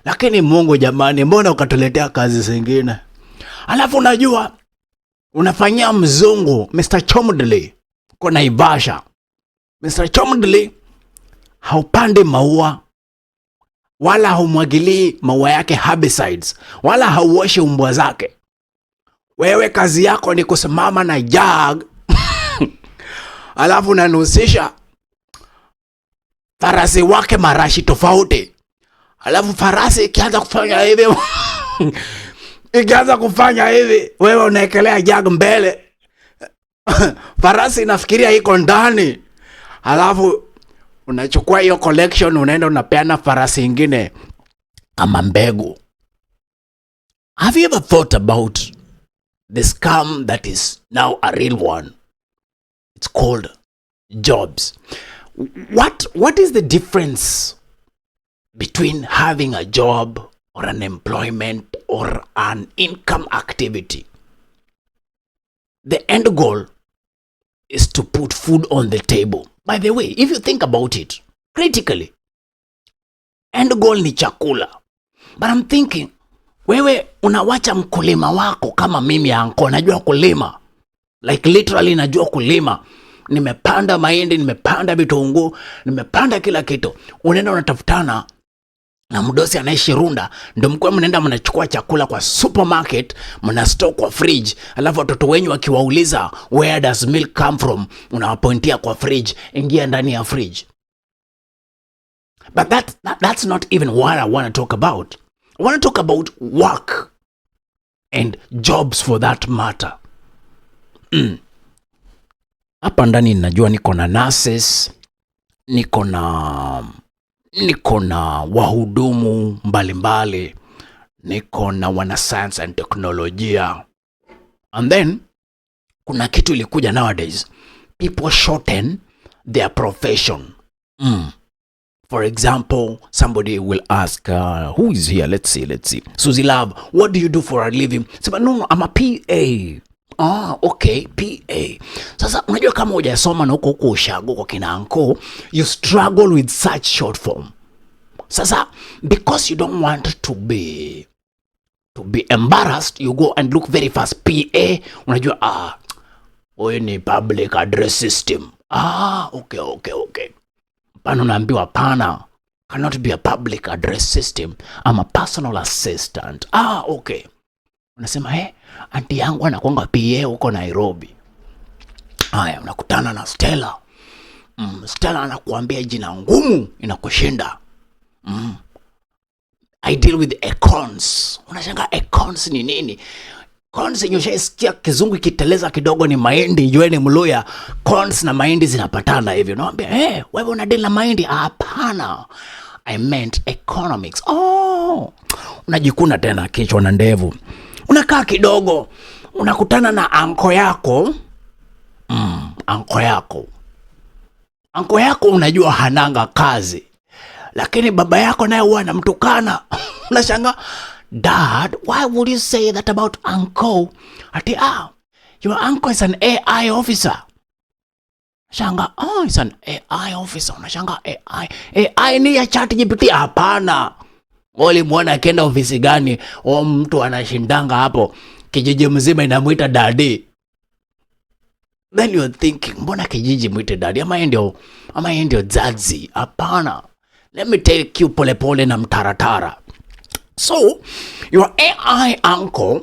Lakini Mungu jamani, mbona ukatuletea kazi zingine? Alafu unajua unafanyia mzungu Mr. Chomdley kwa Naivasha. Mr. Chomdley haupandi maua wala haumwagilii maua yake herbicides wala hauoshi umbwa zake. Wewe kazi yako ni kusimama na jag alafu unanusisha farasi wake marashi tofauti. Alafu farasi ikianza kufanya hivi wewe unaekelea jag mbele. Farasi inafikiria iko ndani. Alafu unachukua hiyo collection unaenda unapeana farasi ingine kama mbegu. Have you ever thought about the scam that is now a real one? It's called jobs. What is the difference between having a job or an employment or an income activity? The end goal is to put food on the table. By the way, if you think about it critically, end goal ni chakula. But I'm thinking, wewe unawacha mkulima wako kama mimi anko, najua kulima. Like literally najua kulima. Nimepanda mahindi, nimepanda vitunguu, nimepanda kila kitu. Unaenda unatafutana na mdosi anaishi Runda, ndio mkwe mnaenda mnachukua chakula kwa supermarket, mnastore kwa fridge, alafu watoto wenyu wakiwauliza where does milk come from, unawapointia kwa fridge, ingia ndani ya fridge. But that's not even what I want to talk about. I want to talk about work and jobs for that matter. Hapa ndani najua niko na nurses, niko na wahudumu mbalimbali, niko na wana science and teknolojia. And then kuna kitu ilikuja nowadays, people shorten their profession. For example, somebody will ask, who is here? Let's see. Suzy Love, what do you do for a living? Sema, no, I'm a PA. Okay, PA. Sasa unajua kama hujasoma na huko ushago kwa kina anko, you struggle with such short form. Sasa because you don't want to be embarrassed, you go and look very fast. PA, unajua wewe ni public address system. Okay. Pana unaambiwa pana, cannot be a public address system. I'm a personal assistant. Okay. Unasema auntie yangu anakuanga PA huko Nairobi. Haya, unakutana na Stella. Stella anakuambia jina ngumu inakushinda. I deal with accounts. Unashanga accounts ni nini? Cons nyoshaisikia kizungu kiteleza kidogo ni mahindi, yeye ni Mluya. Cons na mahindi zinapatana hivi. Unaambia, wewe una deal na mahindi? Hapana. I meant economics. Unajikuna tena kichwa na ndevu. Unakaa kidogo, unakutana na anko yako. Anko yako unajua hananga kazi, lakini baba yako naye huwa anamtukana. Unashanga, Dad, why would you say that about uncle? Ati, your uncle is an AI officer. Shanga, it's an AI officer. Unashanga, AI ni ya ChatGPT? Hapana. Wali muona akienda ofisi gani, mtu anashindanga hapo, kijiji mzima inamuita daddy. Then you're thinking, mbona kijiji muite daddy? Ama yeye ndio zazi? Hapana. Let me take you pole na mtaratara. So, your AI uncle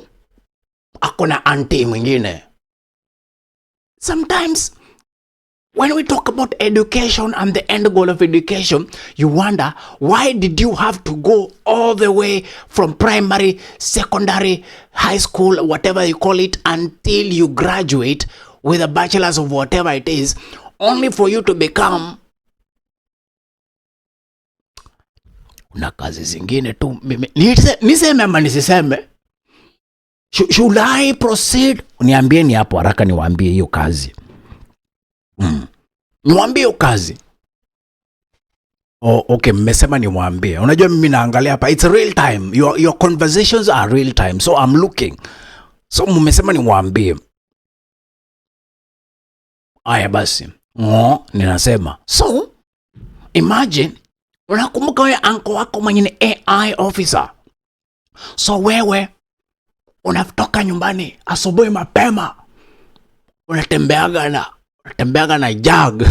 akona auntie mwingine. Sometimes when we talk about education and the end goal of education, you wonder, why did you have to go all the way from primary, secondary, high school, whatever you call it, until you graduate with a bachelor's of whatever it is, only for you to become... Una kazi zingine tu. Niseme ama nisiseme? Should I proceed? Niambie ni hapo haraka niwaambie hiyo kazi. Niwaambie hiyo kazi. Okay, mmesema niwaambie. Unajua mimi naangalia hapa, it's real time. Your conversations are real time. So I'm looking. So mmesema niwaambie. Aya basi. Ninasema. So imagine Unakumbuka wewe anko wako mwenye ni AI officer. So wewe unatoka nyumbani asubuhi mapema, unatembeaga na jag.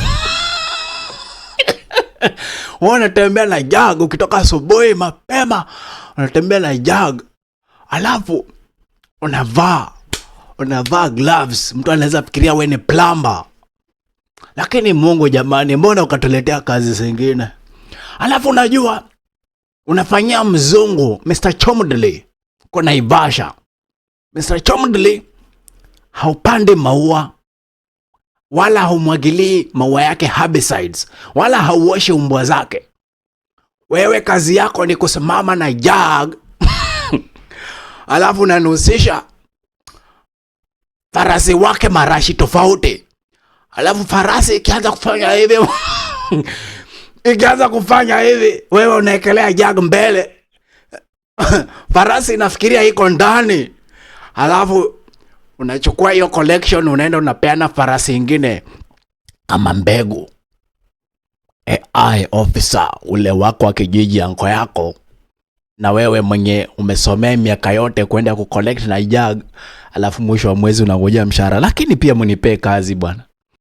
Unatembea na jag ukitoka asubuhi mapema, unatembea na jag. Alafu unavaa gloves. Mtu anaweza fikiria wewe ni plumber. Lakini Mungu jamani, mbona ukatuletea kazi zingine? Alafu unajua unafanyia mzungu Mr. Chomdley kwa Naivasha. Mr. Chomdley haupandi maua, wala haumwagilii maua yake herbicides, wala hauoshi umbwa zake. Wewe kazi yako ni kusimama na jag. Alafu unanusisha farasi wake marashi tofauti. Alafu farasi ikianza kufanya hivi, wewe unaekelea jag mbele. Farasi inafikiria iko ndani. Alafu unachukua hiyo collection, unaenda unapeana farasi ingine kama mbegu. AI officer ule wako wa kijiji anko yako, na wewe mwenye umesomea miaka yote kwenda kucollect na jag, alafu mwisho wa mwezi unangojea mshahara. Lakini pia mnipe kazi bwana.